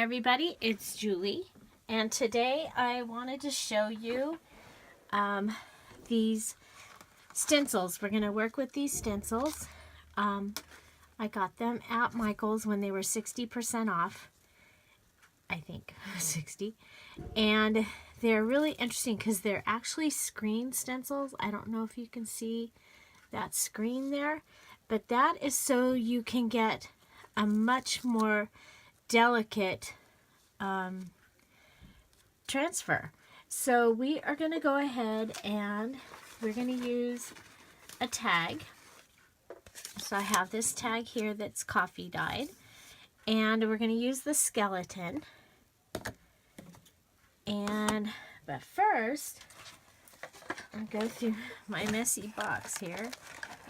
everybody, it's Julie, and today I wanted to show you these stencils. We're going to work with these stencils. I got them at Michael's when they were 60% off, I think, 60, and they're really interesting because they're actually screen stencils. I don't know if you can see that screen there, but that is so you can get a much more delicate transfer. So we are going to go ahead and we're going to use a tag. So I have this tag here that's coffee dyed, and we're going to use the skeleton. But first, I'll go through my messy box here.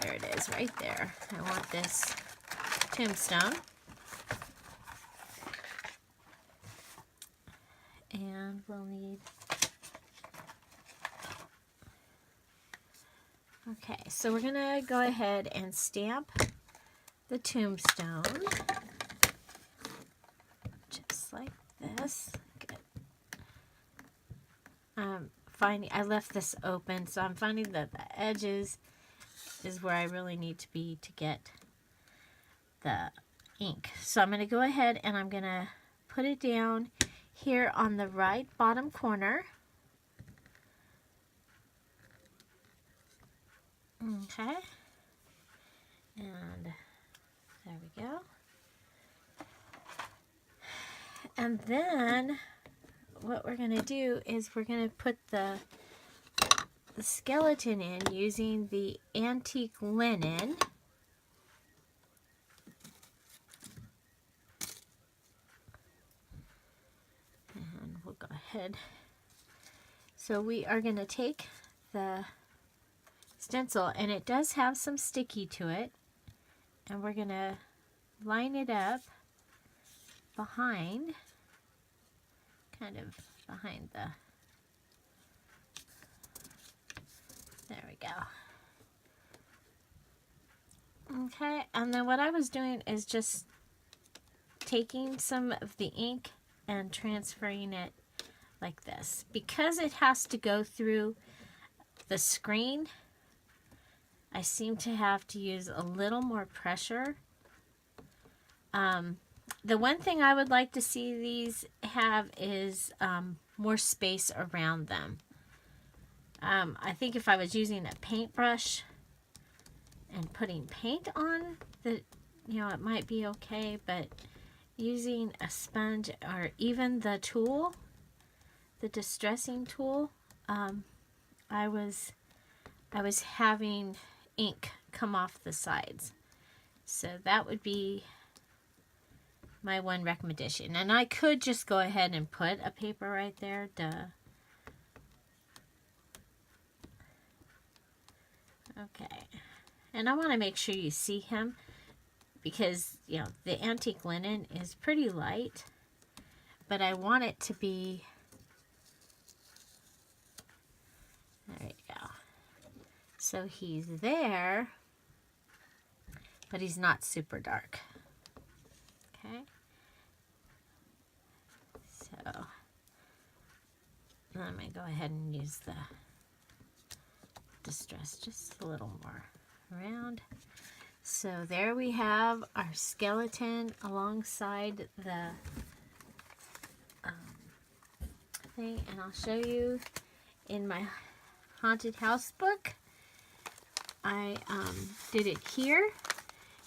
There it is, right there. I want this tombstone. And we'll need, okay, so we're gonna go ahead and stamp the tombstone, just like this. Good. I left this open, so I'm finding that the edges is where I really need to be to get the ink. So I'm gonna go ahead and I'm gonna put it down here on the right bottom corner. Okay. And there we go. And then what we're going to do is we're going to put the skeleton in using the antique linen. Go ahead. So we are going to take the stencil, and it does have some sticky to it, and we're going to line it up behind, kind of behind the, there we go. Okay, and then what I was doing is just taking some of the ink and transferring it like this. Because it has to go through the screen, I seem to have to use a little more pressure. The one thing I would like to see these have is more space around them. I think if I was using a paintbrush and putting paint on, it might be okay, but using a sponge or even the tool, the distressing tool, I was having ink come off the sides. So that would be my one recommendation. And I could just go ahead and put a paper right there. Duh. Okay. And I want to make sure you see him, because, the antique linen is pretty light, but I want it to be, there you go. So he's there, but he's not super dark. Okay. So I'm going to go ahead and use the distress just a little more around. So there we have our skeleton alongside the thing, and I'll show you in my haunted house book. I did it here,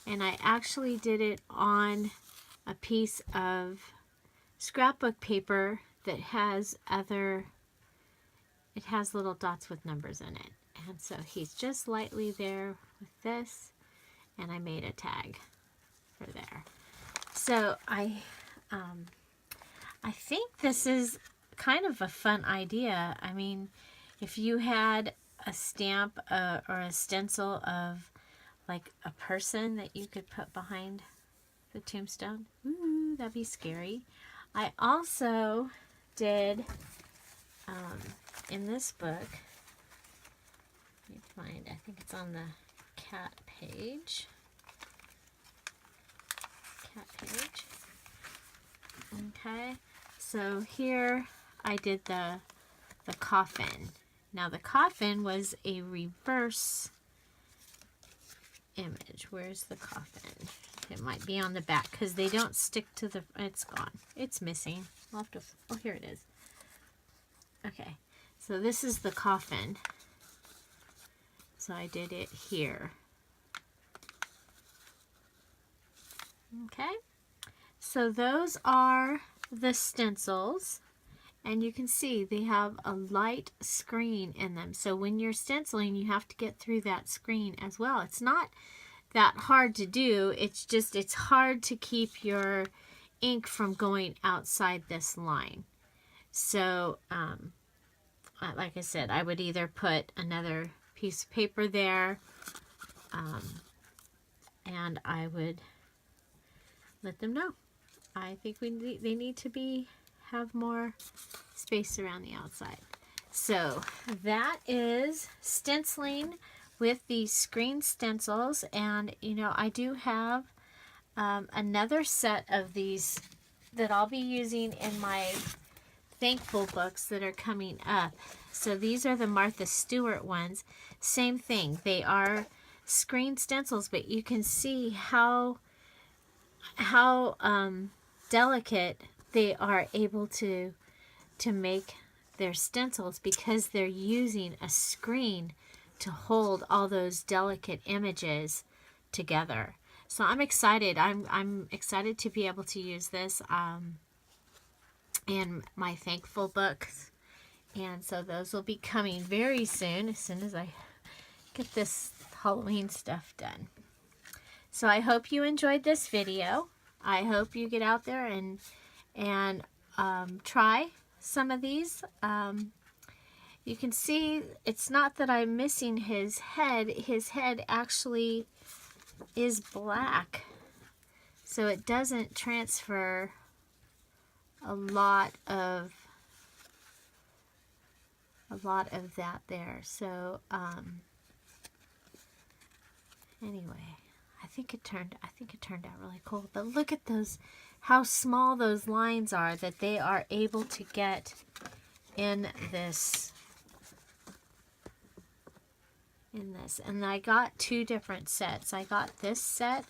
and I actually did it on a piece of scrapbook paper that has it has little dots with numbers in it, and so he's just lightly there with this. And I made a tag for there. So I think this is kind of a fun idea. I mean, if you had a stamp or a stencil of like a person that you could put behind the tombstone, ooh, that'd be scary. I also did in this book, let me find, I think it's on the cat page. Okay, so here I did the coffin. Now the coffin was a reverse image. Where's the coffin? It might be on the back because they don't stick to the, it's gone. It's missing. I'll have to, oh, here it is. Okay, so this is the coffin. So I did it here. Okay, so those are the stencils. And you can see they have a light screen in them. So when you're stenciling, you have to get through that screen as well. It's not that hard to do. It's just, it's hard to keep your ink from going outside this line. So, like I said, I would either put another piece of paper there, and I would let them know. I think they need to have more space around the outside. So that is stenciling with the screen stencils, and you know, I do have another set of these that I'll be using in my thankful books that are coming up. So these are the Martha Stewart ones. Same thing, they are screen stencils, but you can see how delicate they are able to make their stencils because they're using a screen to hold all those delicate images together. So I'm excited. I'm excited to be able to use this in my thankful books. And so those will be coming very soon as I get this Halloween stuff done. So I hope you enjoyed this video. I hope you get out there and try some of these. You can see it's not that I'm missing his head. His head actually is black, so it doesn't transfer a lot of that there. So anyway, I think it turned out really cool. But look at those, how small those lines are that they are able to get in this. And I got two different sets. I got this set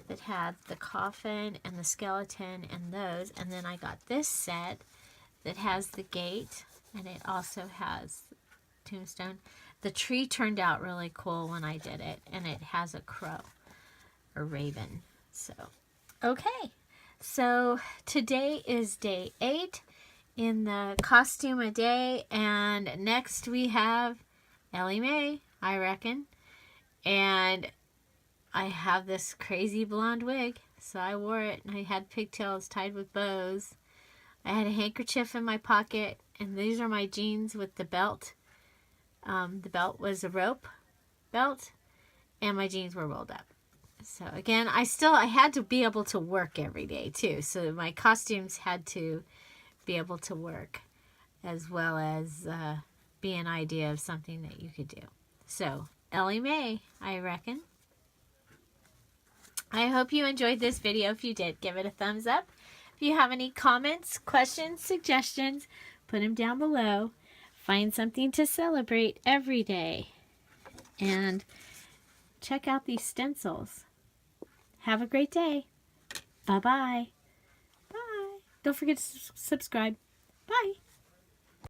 that had the coffin and the skeleton and those, and then I got this set that has the gate, and it also has tombstone. The tree turned out really cool when I did it, and it has a crow, a raven. So, okay. So today is day 8 in the costume a day, and next we have Ellie May, I reckon. And I have this crazy blonde wig, so I wore it, and I had pigtails tied with bows. I had a handkerchief in my pocket, and these are my jeans with the belt. The belt was a rope belt, and my jeans were rolled up. So again, I had to be able to work every day too. So my costumes had to be able to work, as well as be an idea of something that you could do. So Ellie May, I reckon. I hope you enjoyed this video. If you did, give it a thumbs up. If you have any comments, questions, suggestions, put them down below. Find something to celebrate every day. And check out these stencils. Have a great day. Bye-bye. Bye. Don't forget to subscribe. Bye.